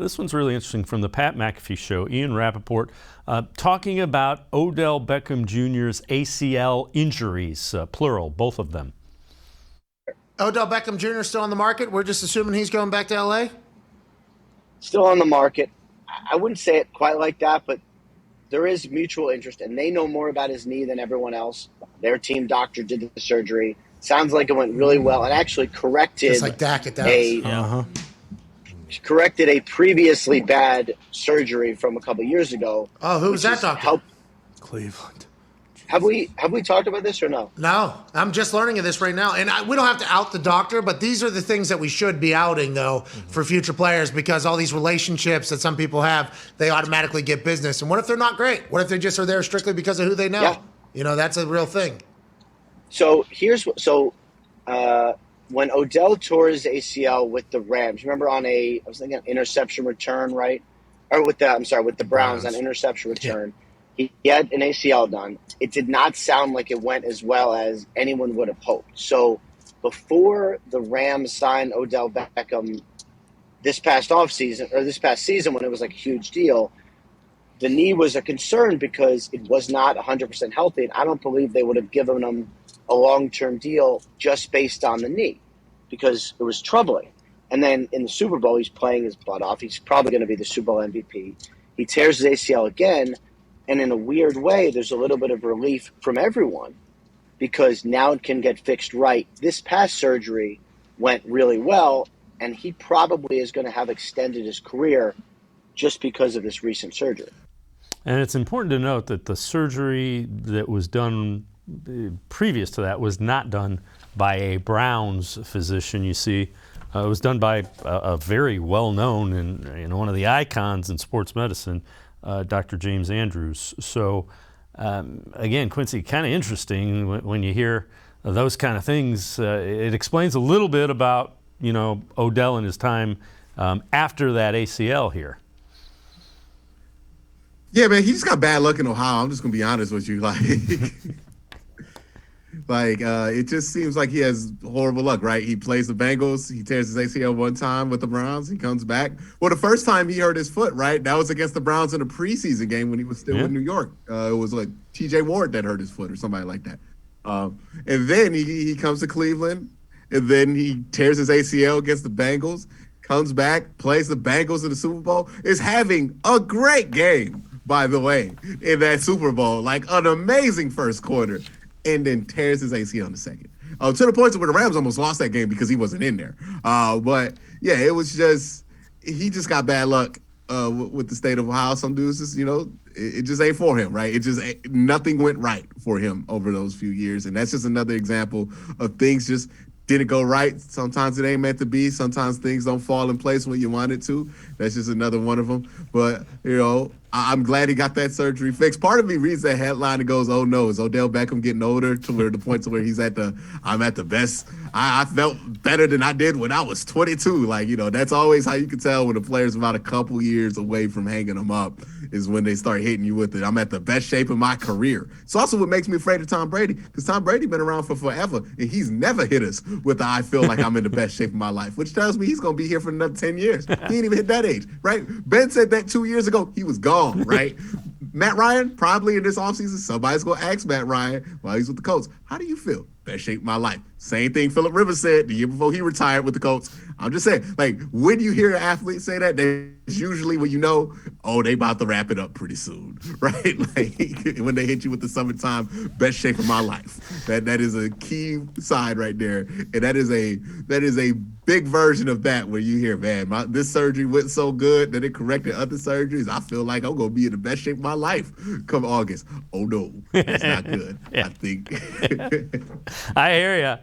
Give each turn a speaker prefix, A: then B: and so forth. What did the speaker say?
A: This one's really interesting from the Pat McAfee Show. Ian Rapoport talking about Odell Beckham Jr.'s ACL injuries, plural, both of them.
B: Odell Beckham Jr. still on the market? We're just assuming he's going back to L.A.?
C: Still on the market. I wouldn't say it quite like that, but there is mutual interest, and they know more about his knee than everyone else. Their team doctor did the surgery. Sounds like it went really well and actually corrected
B: Just like Dak, it does.
C: Corrected a previously bad surgery from a couple years ago.
B: Oh, who was that doctor?
D: Cleveland.
C: Have we talked about this or no?
B: No, I'm just learning of this right now. And we don't have to out the doctor, but these are the things that we should be outing, though, for future players, because all these relationships that some people have, they automatically get business. And what if they're not great? What if they just are there strictly because of who they know?
C: Yeah.
B: That's a real thing.
C: So when Odell tore his ACL with the Rams, remember on interception return, right? Or with the Browns on interception return. Yeah. He had an ACL done. It did not sound like it went as well as anyone would have hoped. So before the Rams signed Odell Beckham this past season when it was like a huge deal, the knee was a concern because it was not 100% healthy. And I don't believe they would have given him a long-term deal just based on the knee because it was troubling. And then in the Super Bowl, he's playing his butt off. He's probably going to be the Super Bowl MVP. He tears his ACL again, and in a weird way, there's a little bit of relief from everyone because now it can get fixed right. This past surgery went really well, and he probably is going to have extended his career just because of this recent surgery.
A: And it's important to note that the surgery that was done previous to that was not done by a Browns physician. You see, it was done by a very well-known and one of the icons in sports medicine, Dr. James Andrews. So, again, Quincy, kind of interesting when you hear those kind of things. It explains a little bit about, Odell and his time after that ACL here.
D: Yeah, man, he just got bad luck in Ohio. I'm just going to be honest with you. It just seems like he has horrible luck, right? He plays the Bengals. He tears his ACL one time with the Browns. He comes back. Well, the first time he hurt his foot, right? That was against the Browns in a preseason game when he was still in New York. It was like T.J. Ward that hurt his foot or somebody like that. And then he comes to Cleveland, and then he tears his ACL against the Bengals, comes back, plays the Bengals in the Super Bowl, is having a great game, by the way, in that Super Bowl. Like an amazing first quarter. And then tears his ACL in the second. To the point where the Rams almost lost that game because he wasn't in there. But, yeah, it was just – he just got bad luck with the state of Ohio. Some dudes just, it just ain't for him, right? It just – nothing went right for him over those few years. And that's just another example of things just didn't go right. Sometimes it ain't meant to be. Sometimes things don't fall in place when you want it to. That's just another one of them. But, I'm glad he got that surgery fixed. Part of me reads that headline and goes, oh, no, is Odell Beckham getting older to where the point to where he's I'm at the best. I felt better than I did when I was 22. That's always how you can tell when a player's about a couple years away from hanging them up is when they start hitting you with it. I'm at the best shape of my career. It's also what makes me afraid of Tom Brady because Tom Brady been around for forever, and he's never hit us with the I feel like I'm in the best shape of my life, which tells me he's going to be here for another 10 years. He ain't even hit that age, right? Ben said that 2 years ago. He was gone, right? Matt Ryan, probably in this offseason, somebody's going to ask Matt Ryan while he's with the Colts, how do you feel? Best shape of my life. Same thing Phillip Rivers said the year before he retired with the Colts. I'm just saying, when you hear an athlete say that, it's usually when they about to wrap it up pretty soon, right? When they hit you with the summertime, best shape of my life. That is a key side right there. And that is a big version of that where you hear, man, this surgery went so good that it corrected other surgeries. I feel like I'm going to be in the best shape of my life come August. Oh, no, it's not good. I think.
A: I hear you.